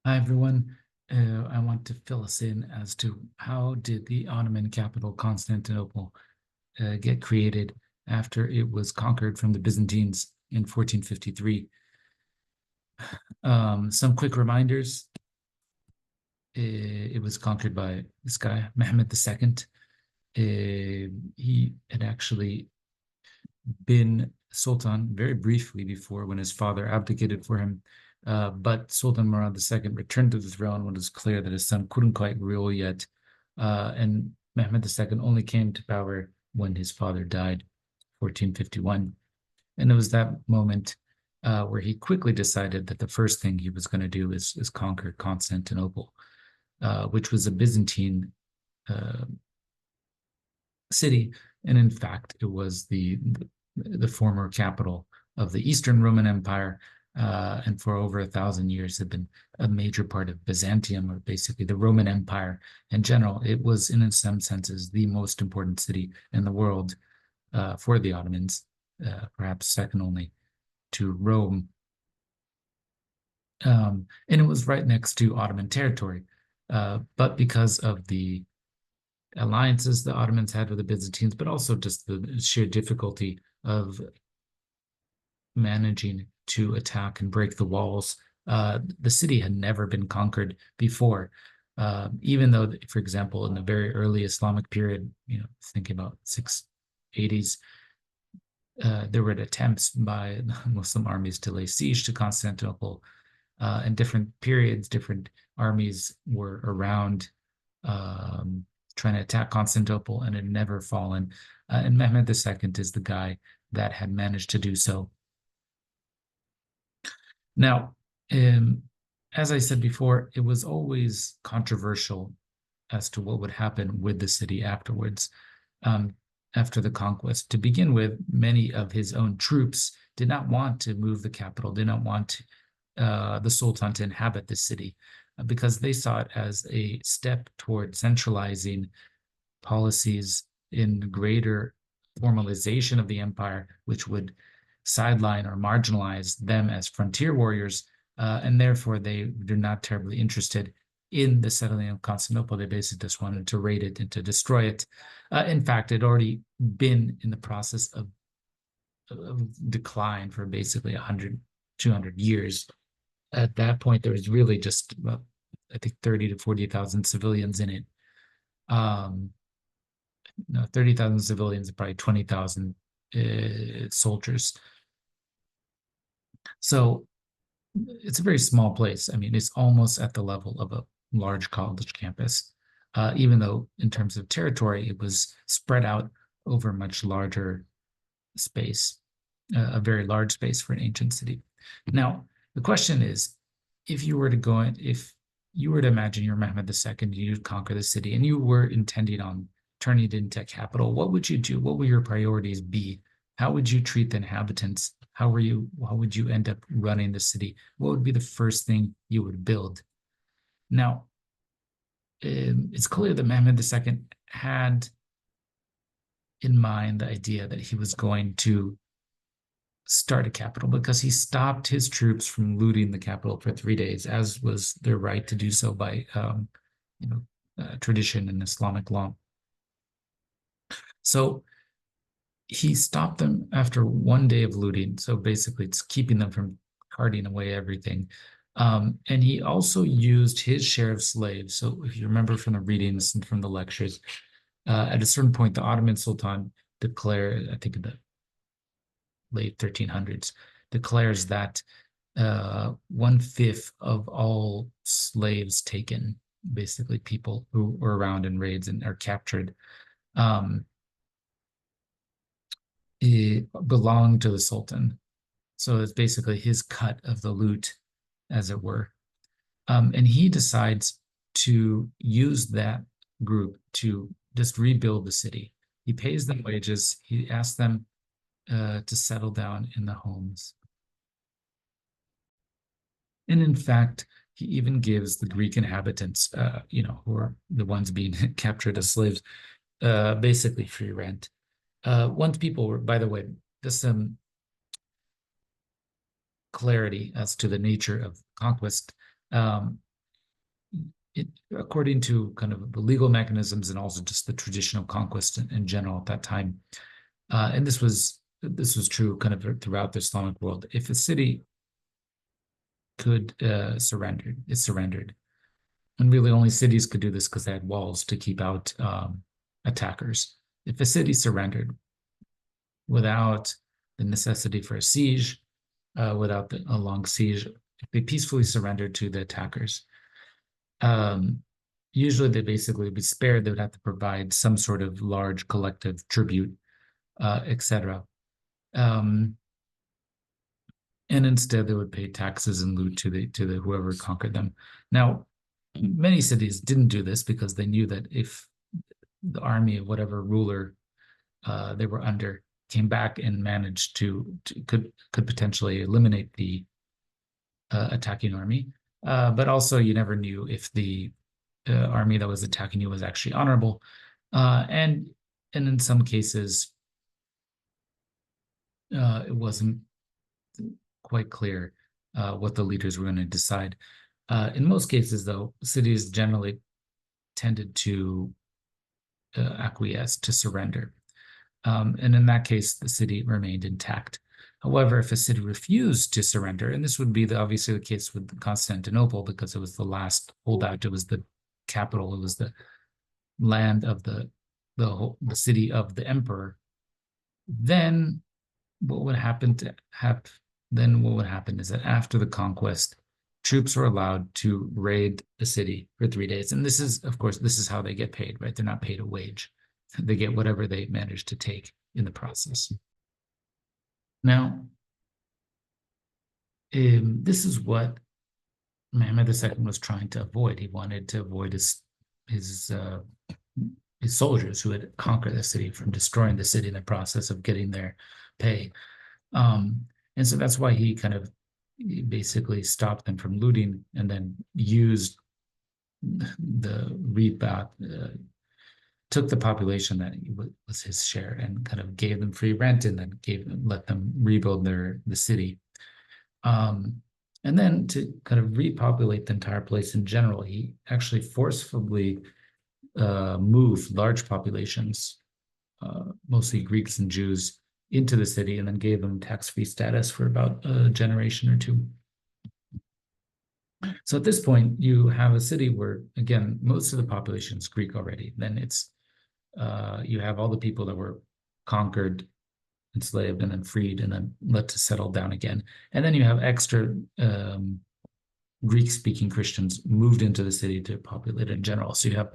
Hi, everyone. I want to fill us in as to how did the Ottoman capital Constantinople get created after it was conquered from the Byzantines in 1453. Some quick reminders. It was conquered by this guy, Mehmed II. He had actually been Sultan very briefly before when his father abdicated for him. But Sultan Murad II returned to the throne when it was clear that his son couldn't quite rule yet. And Mehmed II only came to power when his father died, 1451. And it was that moment where he quickly decided that the first thing he was going to do is conquer Constantinople, which was a Byzantine uh, city. And in fact, it was the former capital of the Eastern Roman Empire, and for over 1,000 years had been a major part of Byzantium, or basically the Roman Empire in general. It was, in some senses, the most important city in the world for the Ottomans, perhaps second only to Rome. And it was right next to Ottoman territory. But because of the alliances the Ottomans had with the Byzantines, but also just the sheer difficulty of managing to attack and break the walls. The city had never been conquered before, even though, for example, in the very early Islamic period, thinking about 680s, there were attempts by Muslim armies to lay siege to Constantinople. In different periods, different armies were around trying to attack Constantinople and had never fallen. And Mehmed II is the guy that had managed to do so. Now, as I said before, it was always controversial as to what would happen with the city afterwards, um, after the conquest. To begin with, many of his own troops did not want to move the capital, did not want the Sultan to inhabit the city, because they saw it as a step toward centralizing policies in greater formalization of the empire, which would sideline or marginalize them as frontier warriors. And therefore, they were not terribly interested in the settling of Constantinople. They basically just wanted to raid it and to destroy it. In fact, it had already been in the process of decline for basically 100, 200 years. At that point, there was really just, I think, 30 to 40,000 civilians in it. Um, no, 30,000 civilians and probably 20,000 soldiers. So it's a very small place. I mean, it's almost at the level of a large college campus, even though in terms of territory, it was spread out over a much larger space, a very large space for an ancient city. Now, the question is, if you were to imagine you're Mehmed II, you'd conquer the city, and you were intending on turning it into a capital, what would you do? What would your priorities be? How would you treat the inhabitants? How would you end up running the city? What would be the first thing you would build? Now, it's clear that Mehmed II had in mind the idea that he was going to start a capital, because he stopped his troops from looting the capital for 3 days, as was their right to do so by tradition and Islamic law. So he stopped them after 1 day of looting. So basically, it's keeping them from carting away everything. And he also used his share of slaves. So if you remember from the readings and from the lectures, at a certain point, the Ottoman Sultan declared, I think in the late 1300s, declares that 1/5 of all slaves taken, basically people who were around in raids and are captured, it belonged to the Sultan. So it's basically his cut of the loot, as it were. And he decides to use that group to just rebuild the city. He pays them wages. He asks them to settle down in the homes. And in fact, he even gives the Greek inhabitants, who are the ones being captured as slaves, basically free rent. Once people were, by the way, just some clarity as to the nature of conquest. according to kind of the legal mechanisms and also just the traditional conquest in general at that time. And this was true kind of throughout the Islamic world. If a city could surrender, it surrendered. And really only cities could do this because they had walls to keep out attackers. If a city surrendered without the necessity for a siege, without a long siege, they peacefully surrendered to the attackers. Um, Usually they basically would be spared. They would have to provide some sort of large collective tribute, etc. Um, and instead they would pay taxes and loot to the whoever conquered them. Now, many cities didn't do this because they knew that if the army of whatever ruler they were under came back and managed to could potentially eliminate the attacking army. But also, you never knew if the army that was attacking you was actually honorable, and in some cases, it wasn't quite clear what the leaders were going to decide. In most cases, though, cities generally tended to acquiesce, to surrender. And in that case, the city remained intact. However, if a city refused to surrender, and this would be obviously the case with Constantinople because it was the last holdout, it was the capital, it was the land of the city of the emperor, then what would happen is that after the conquest, troops were allowed to raid the city for 3 days. And this is, of course, this is how they get paid, right? They're not paid a wage. They get whatever they manage to take in the process. Now, this is what Mehmed II was trying to avoid. He wanted to avoid his soldiers who had conquered the city from destroying the city in the process of getting their pay. And so that's why he kind of basically stopped them from looting and then used the rebat, took the population that was his share and kind of gave them free rent and then let them rebuild the city. And then to kind of repopulate the entire place in general, he actually forcefully moved large populations, mostly Greeks and Jews, into the city and then gave them tax-free status for about a generation or two. So at this point, you have a city where, again, most of the population is Greek already. Then you have all the people that were conquered, enslaved, and then freed, and then let to settle down again. And then you have extra Greek-speaking Christians moved into the city to populate it in general. So you have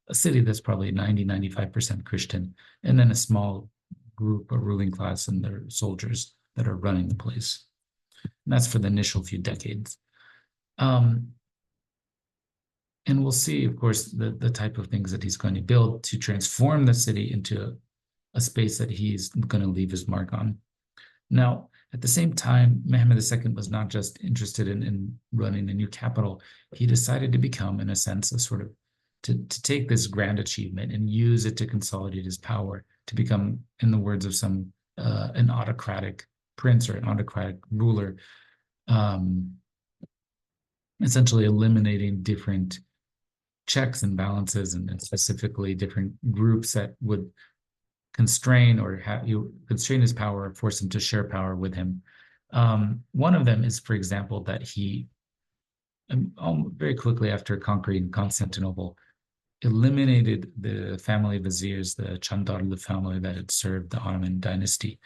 a city that's probably 90-95% Christian, and then a small group, a ruling class, and their soldiers that are running the place. And that's for the initial few decades. And we'll see, of course, the type of things that he's going to build to transform the city into a space that he's going to leave his mark on. Now, at the same time, Mehmed II was not just interested in running a new capital. He decided to become, in a sense, a sort of to take this grand achievement and use it to consolidate his power, to become, in the words of some, an autocratic prince or an autocratic ruler, essentially eliminating different checks and balances and specifically different groups that would constrain or constrain his power or force him to share power with him. One of them is, for example, that he very quickly after conquering Constantinople, eliminated the family viziers, the Chandarlı family that had served the Ottoman dynasty.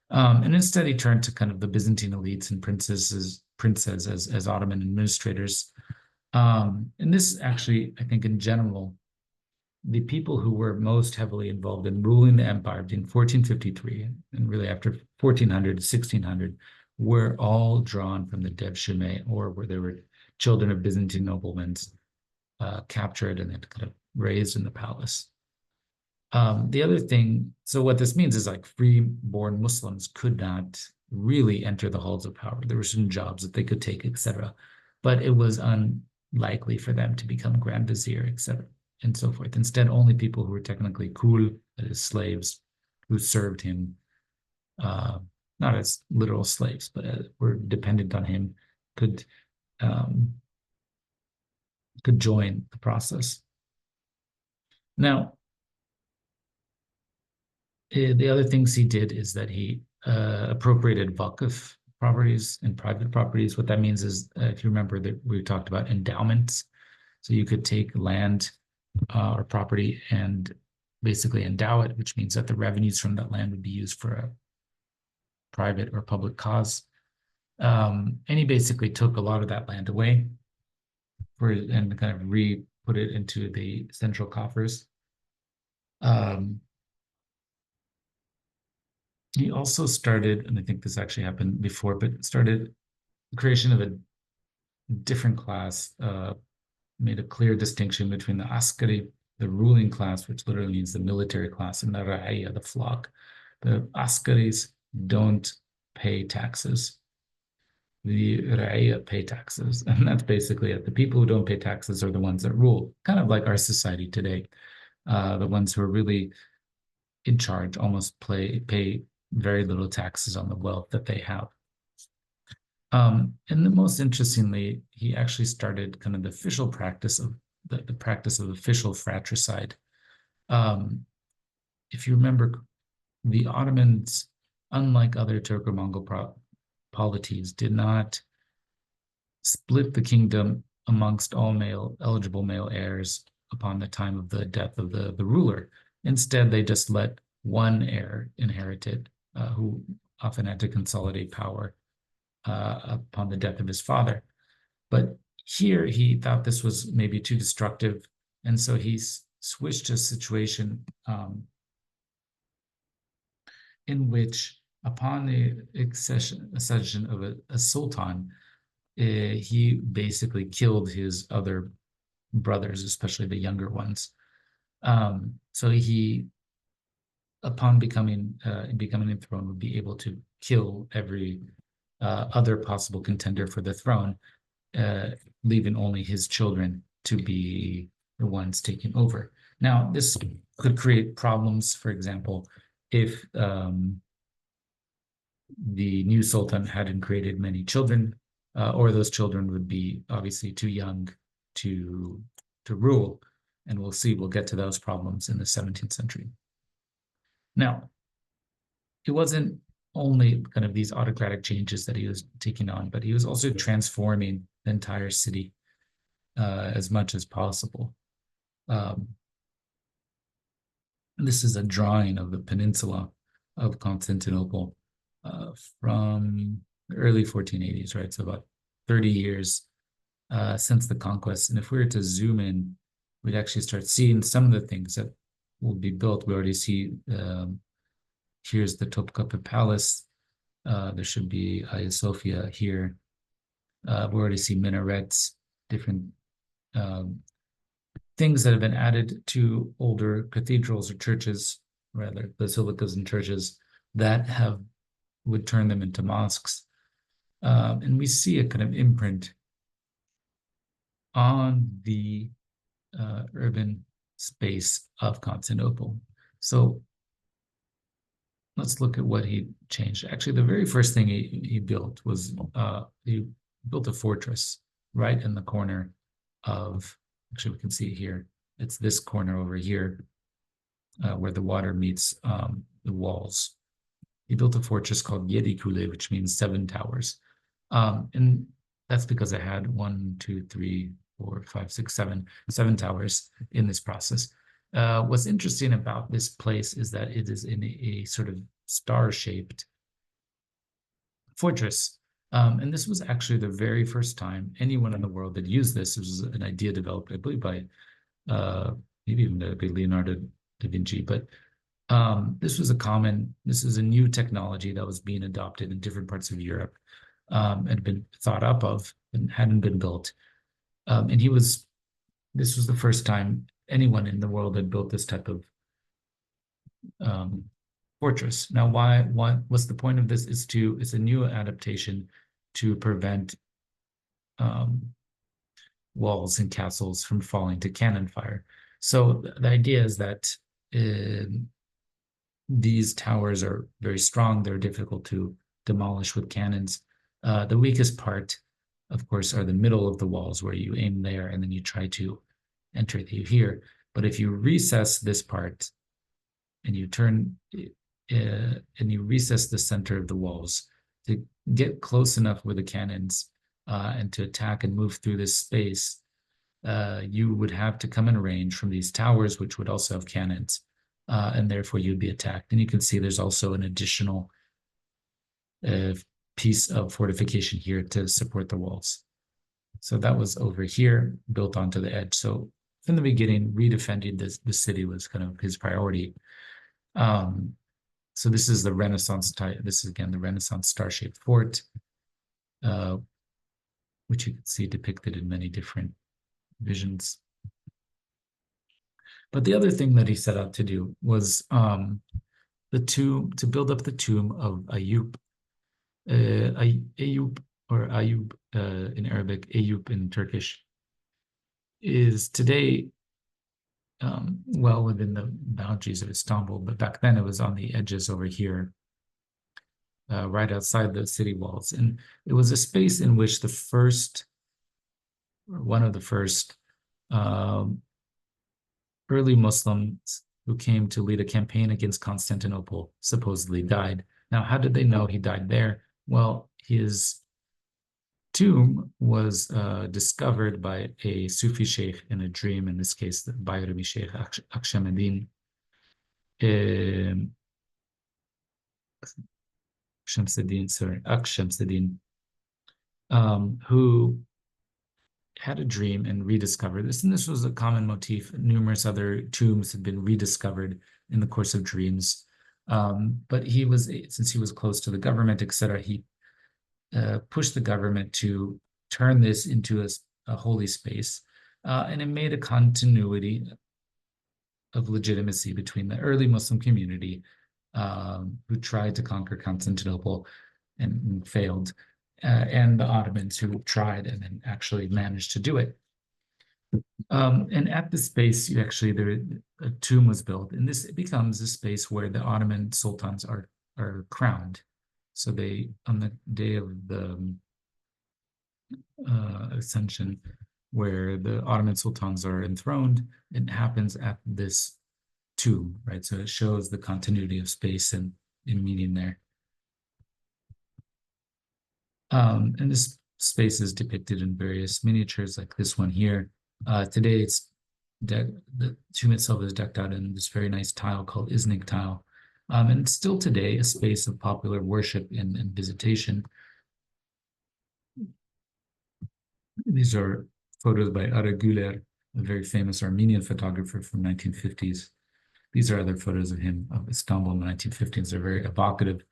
And instead he turned to kind of the Byzantine elites and princes as Ottoman administrators. And this actually, I think in general, the people who were most heavily involved in ruling the empire between 1453 and really after 1400 to 1600 were all drawn from the Devshirme, or where they were children of Byzantine noblemen, captured and then kind of raised in the palace. The other thing, so what this means is like free-born Muslims could not really enter the halls of power. There were certain jobs that they could take, etc. But it was unlikely for them to become Grand Vizier, etc. and so forth. Instead, only people who were technically kul, that is slaves, who served him, not as literal slaves, but were dependent on him, could could join the process. Now, the other things he did is that he appropriated vakif properties and private properties. What that means is, if you remember that we talked about endowments, so you could take land or property and basically endow it, which means that the revenues from that land would be used for a private or public cause. And he basically took a lot of that land away and kind of put it into the central coffers. He also started, and I think this actually happened before, but started the creation of a different class, made a clear distinction between the askari, the ruling class, which literally means the military class, and the ra'aya, the flock. The askaris don't pay taxes. The ra'aya pay taxes. And that's basically it. The people who don't pay taxes are the ones that rule, kind of like our society today. The ones who are really in charge almost pay very little taxes on the wealth that they have. And the most interestingly, he actually started kind of the official practice of the practice of official fratricide. If you remember, the Ottomans, unlike other Turco-Mongol polities, did not split the kingdom amongst all eligible male heirs upon the time of the death of the ruler. Instead, they just let one heir inherit it, who often had to consolidate power upon the death of his father. But here he thought this was maybe too destructive, and so he switched to a situation in which, upon the accession of a sultan, he basically killed his other brothers, especially the younger ones. So he, upon becoming enthroned, would be able to kill every other possible contender for the throne, leaving only his children to be the ones taking over. Now, this could create problems. For example, if the new sultan hadn't created many children, or those children would be obviously too young to rule. And we'll get to those problems in the 17th century. Now, it wasn't only kind of these autocratic changes that he was taking on, but he was also transforming the entire city as much as possible. This is a drawing of the peninsula of Constantinople from the early 1480s, right? So about 30 years since the conquest. And if we were to zoom in, we'd actually start seeing some of the things that will be built. We already see, here's the Topkapi Palace. There should be Hagia Sophia here. We already see minarets, different things that have been added to older cathedrals or churches, rather basilicas and churches that would turn them into mosques. And we see a kind of imprint on the urban space of Constantinople. So let's look at what he changed. Actually, the very first thing he built was he built a fortress right in the corner of, actually we can see it here, it's this corner over here where the water meets the walls. He built a fortress called Yedikule, which means 7 towers. And that's because it had 1, 2, 3, 4, 5, 6, 7 towers in this process. What's interesting about this place is that it is in a sort of star-shaped fortress. And this was actually the very first time anyone in the world had used this. This was an idea developed, I believe, by maybe even by Leonardo da Vinci. But this is a new technology that was being adopted in different parts of Europe and had been thought up of and hadn't been built. And this was the first time anyone in the world had built this type of fortress. Now, what's the point of this? It's a new adaptation to prevent walls and castles from falling to cannon fire. So the idea is that these towers are very strong. They're difficult to demolish with cannons. The weakest part of course, are the middle of the walls where you aim there and then you try to enter here. But if you recess this part and you turn and you recess the center of the walls to get close enough with the cannons and to attack and move through this space, you would have to come in range from these towers, which would also have cannons, and therefore you'd be attacked. And you can see there's also an additional piece of fortification here to support the walls. So that was over here, built onto the edge. So from the beginning, redefending the city was kind of his priority. So this is the Renaissance type. This is again the Renaissance star-shaped fort, which you can see depicted in many different visions. But the other thing that he set out to do was to build up the tomb of Ayub. Ayub or Ayub in Arabic, Ayub in Turkish, is today well within the boundaries of Istanbul, but back then it was on the edges over here, right outside the city walls. And it was a space in which one of the first early Muslims who came to lead a campaign against Constantinople supposedly died. Now, how did they know he died there? Well, his tomb was discovered by a Sufi sheikh in a dream, in this case, the Bayrami Sheikh Akshameddin, Akshamseddin, who had a dream and rediscovered this. And this was a common motif. Numerous other tombs had been rediscovered in the course of dreams. But since he was close to the government, etc., he pushed the government to turn this into a holy space. And it made a continuity of legitimacy between the early Muslim community who tried to conquer Constantinople and failed, and the Ottomans who tried and then actually managed to do it. And at the space, a tomb was built, and this becomes a space where the Ottoman sultans are crowned. So on the day of the ascension, where the Ottoman sultans are enthroned, it happens at this tomb, right? So it shows the continuity of space and in meaning there. And this space is depicted in various miniatures, like this one here. Today, the tomb itself is decked out in this very nice tile called Iznik tile. And it's still today a space of popular worship and visitation. These are photos by Ara Güler, a very famous Armenian photographer from 1950s. These are other photos of him of Istanbul in the 1950s. They're very evocative.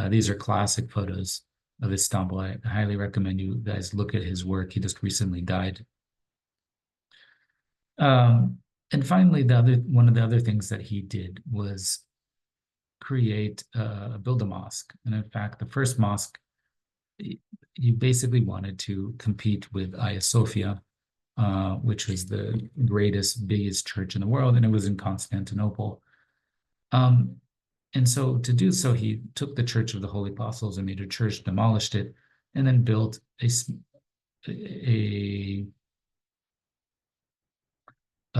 These are classic photos of Istanbul. I highly recommend you guys look at his work. He just recently died. And finally, one of the other things that he did was build a mosque. And in fact, the first mosque, he basically wanted to compete with Hagia Sophia, which was the greatest, biggest church in the world, and it was in Constantinople. And so to do so, he took the Church of the Holy Apostles and made a church, demolished it, and then built a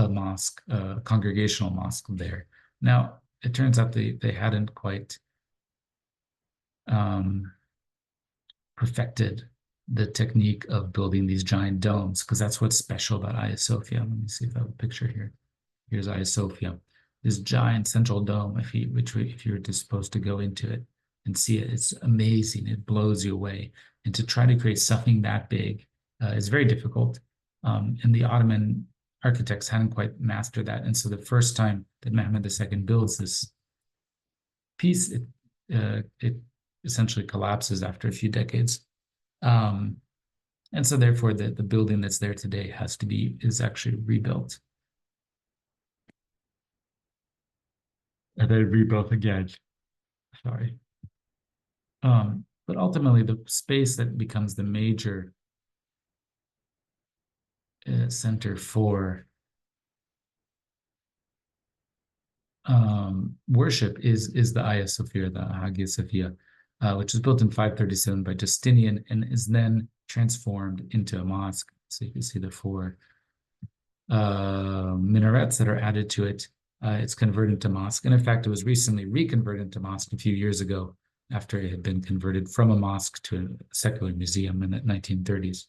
mosque, a congregational mosque there. Now, it turns out they hadn't quite perfected the technique of building these giant domes, because that's what's special about Hagia Sophia. Let me see if I have a picture here. Here's Hagia Sophia. This giant central dome, if you're supposed to go into it and see it, it's amazing. It blows you away. And to try to create something that big is very difficult. And the Ottoman architects hadn't quite mastered that. And so the first time that Mehmed II builds this piece, it essentially collapses after a few decades. And so therefore the building that's there today is actually rebuilt. And then rebuilt again. Sorry. But ultimately, the space that becomes the major center for worship is the Hagia Sophia, the Hagia Sophia, which was built in 537 by Justinian and is then transformed into a mosque. So you can see the four minarets that are added to it. It's converted to mosque. And in fact, it was recently reconverted to mosque a few years ago after it had been converted from a mosque to a secular museum in the 1930s.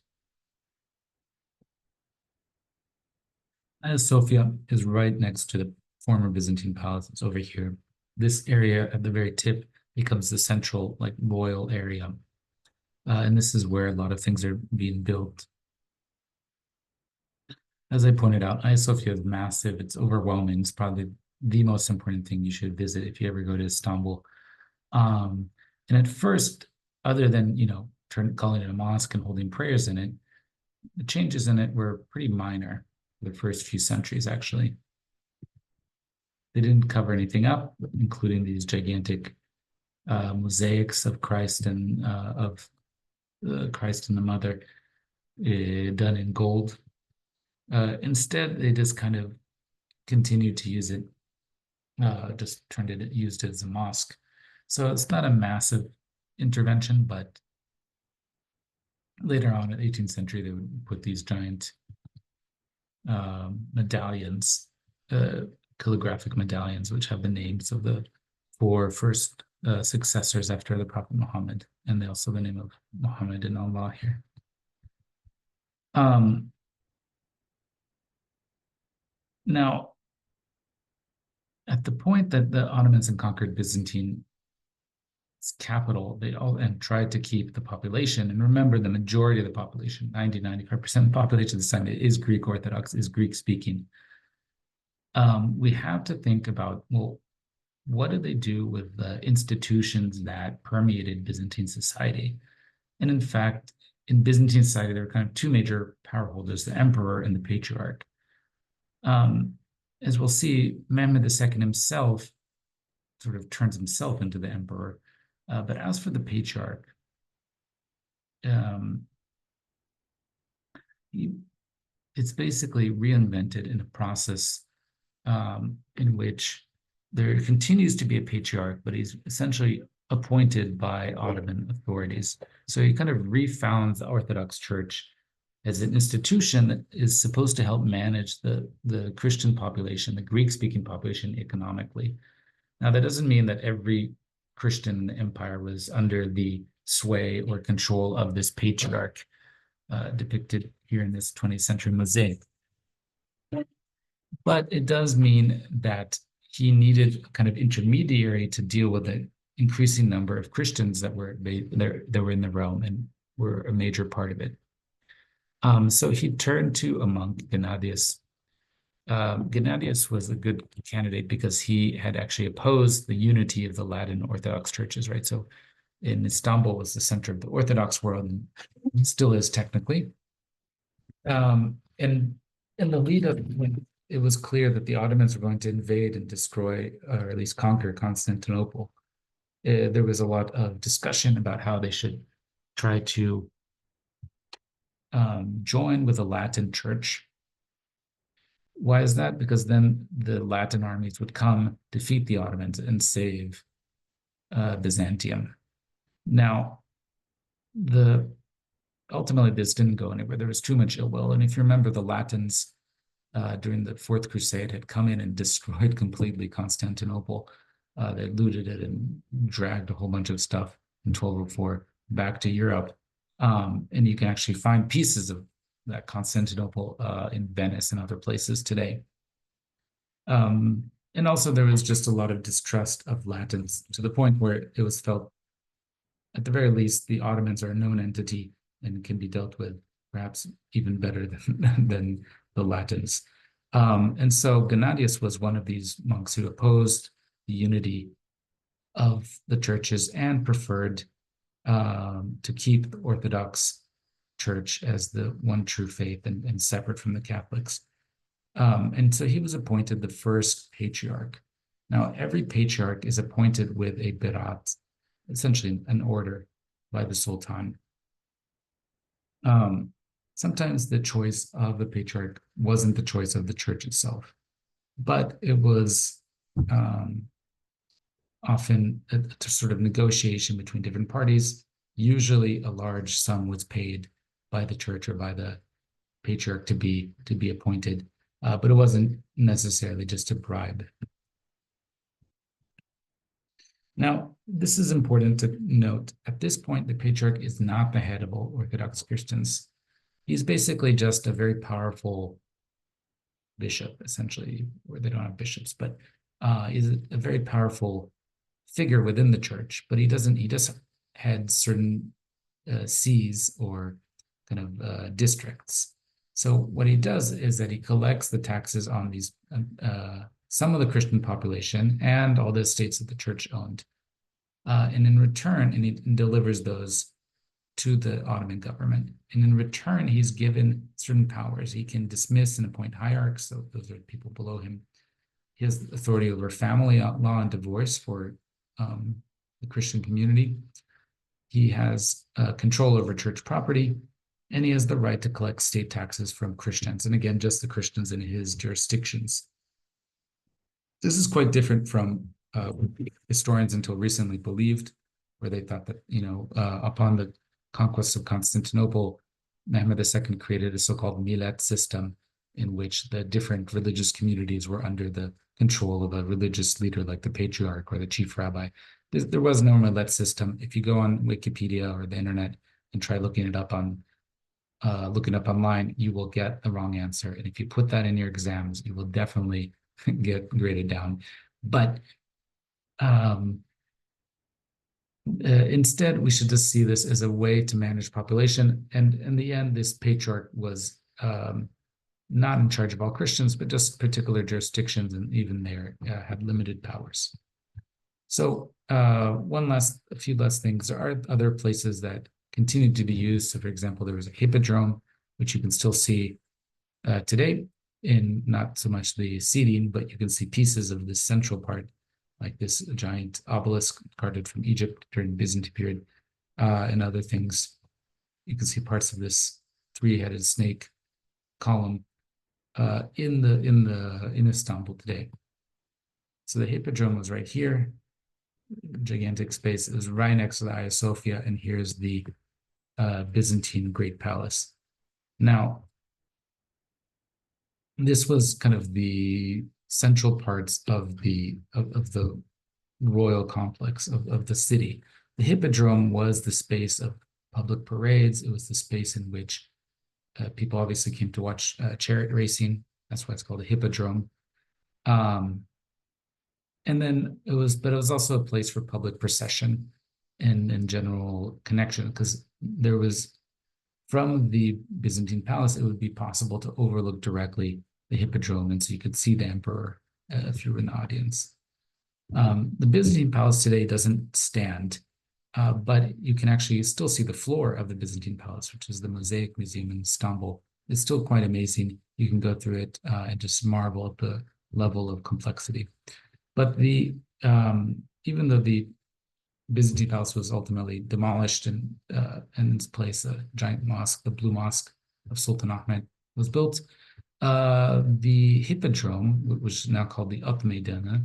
Hagia Sophia is right next to the former Byzantine palace. It's over here. This area at the very tip becomes the central, like, royal area. And this is where a lot of things are being built. As I pointed out, Hagia Sophia is massive. It's overwhelming. It's probably the most important thing you should visit if you ever go to Istanbul. And at first, other than, calling it a mosque and holding prayers in it, the changes in it were pretty minor for the first few centuries, actually. They didn't cover anything up, including these gigantic mosaics of Christ and Christ and the Mother done in gold. Instead, they just kind of continued to use it, used it as a mosque. So it's not a massive intervention, but later on in the 18th century, they would put these giant medallions, calligraphic medallions, which have the names of the four first successors after the Prophet Muhammad, and they also have the name of Muhammad and Allah here. Now, at the point that the Ottomans had conquered Byzantine capital, they all and tried to keep the population. And remember, the majority of the population, 95% of the population of the time, is Greek Orthodox, is Greek speaking. We have to think about, well, what did they do with the institutions that permeated Byzantine society? And in fact, in Byzantine society, there were kind of two major power holders, the emperor and the patriarch. As we'll see, Mehmed II himself sort of turns himself into the emperor. But as for the patriarch, it's basically reinvented in a process in which there continues to be a patriarch, but he's essentially appointed by Ottoman authorities. So he kind of refounds the Orthodox Church as an institution that is supposed to help manage the Christian population, the Greek-speaking population, economically. Now, that doesn't mean that every Christian in the empire was under the sway or control of this patriarch depicted here in this 20th century mosaic. But it does mean that he needed a kind of intermediary to deal with the increasing number of Christians that were in the realm and were a major part of it. So he turned to a monk, Gennadius. Gennadius was a good candidate because he had actually opposed the unity of the Latin Orthodox churches, right? So in Istanbul was the center of the Orthodox world, and still is technically. And in the lead up, when it was clear that the Ottomans were going to invade and destroy, or at least conquer Constantinople, there was a lot of discussion about how they should try to join with the Latin church. Why is that? Because then the Latin armies would come, defeat the Ottomans, and save Byzantium. Now, ultimately, this didn't go anywhere. There was too much ill will. And if you remember, the Latins during the Fourth Crusade had come in and destroyed completely Constantinople. They looted it and dragged a whole bunch of stuff in 1204 back to Europe. And you can actually find pieces of that Constantinople in Venice and other places today. And also there was just a lot of distrust of Latins to the point where it was felt, at the very least, the Ottomans are a known entity and can be dealt with perhaps even better than the Latins. And so Gennadius was one of these monks who opposed the unity of the churches and preferred to keep the Orthodox Church as the one true faith and separate from the Catholics. And so he was appointed the first patriarch. Now, every patriarch is appointed with a birat, essentially an order by the Sultan. Sometimes the choice of the patriarch wasn't the choice of the church itself, but it was often a sort of negotiation between different parties. Usually a large sum was paid by the church or by the patriarch to be appointed, but it wasn't necessarily just a bribe. Now, this is important to note. At this point, the patriarch is not the head of all Orthodox Christians. He's basically just a very powerful bishop, essentially, where they don't have bishops, but is a very powerful figure within the church. But he just had certain sees or kind of districts. So what he does is that he collects the taxes on these some of the Christian population and all the estates that the church owned. And in return, and he delivers those to the Ottoman government. And in return, he's given certain powers. He can dismiss and appoint hierarchs, so those are people below him. He has authority over family law and divorce for the Christian community. He has control over church property, and he has the right to collect state taxes from Christians. And again, just the Christians in his jurisdictions. This is quite different from what historians until recently believed, where they thought that, upon the conquest of Constantinople, Mehmed II created a so-called millet system in which the different religious communities were under the control of a religious leader like the patriarch or the chief rabbi. There was no millet system. If you go on Wikipedia or the internet and try looking it up online, you will get the wrong answer. And if you put that in your exams, you will definitely get graded down. But instead, we should just see this as a way to manage population. And in the end, this patriarch was not in charge of all Christians, but just particular jurisdictions, and even there had limited powers. So a few less things. There are other places that continued to be used. So for example, there was a hippodrome, which you can still see today in not so much the seating, but you can see pieces of the central part, like this giant obelisk carved from Egypt during the Byzantine period, and other things. You can see parts of this three-headed snake column in Istanbul today. So the hippodrome was right here, gigantic space. It was right next to the Hagia Sophia, and here's the Byzantine Great Palace. Now, this was kind of the central parts of the royal complex of the city. The hippodrome was the space of public parades. It was the space in which people obviously came to watch chariot racing. That's why it's called a hippodrome. And then it was also a place for public procession and general connection, because there was, from the Byzantine palace, it would be possible to overlook directly the hippodrome, and so you could see the emperor if you were in the audience. The Byzantine palace today doesn't stand, but you can actually still see the floor of the Byzantine palace, which is the Mosaic Museum in Istanbul. It's still quite amazing. You can go through it and just marvel at the level of complexity. But even though the Byzantine palace was ultimately demolished and in its place a giant mosque, the Blue Mosque of Sultan Ahmed, was built, the hippodrome, which is now called the At Meydanı,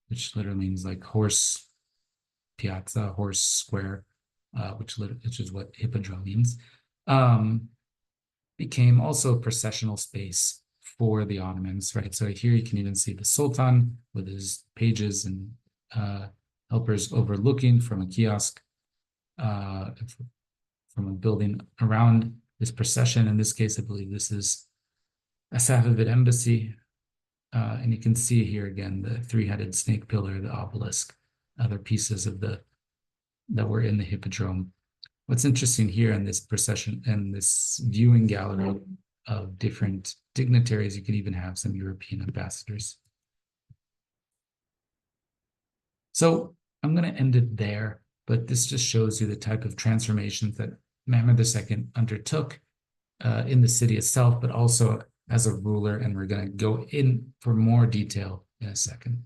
which literally means like horse piazza, horse square, which is what hippodrome means, became also a processional space for the Ottomans, right? So here you can even see the Sultan with his pages and helpers overlooking from a kiosk, from a building around this procession. In this case, I believe this is a Safavid embassy. And you can see here again the three-headed snake pillar, the obelisk, other pieces of that were in the hippodrome. What's interesting here in this procession and this viewing gallery of different dignitaries, you can even have some European ambassadors. So I'm going to end it there, but this just shows you the type of transformations that Mehmed II undertook in the city itself, but also as a ruler, and we're going to go in for more detail in a second.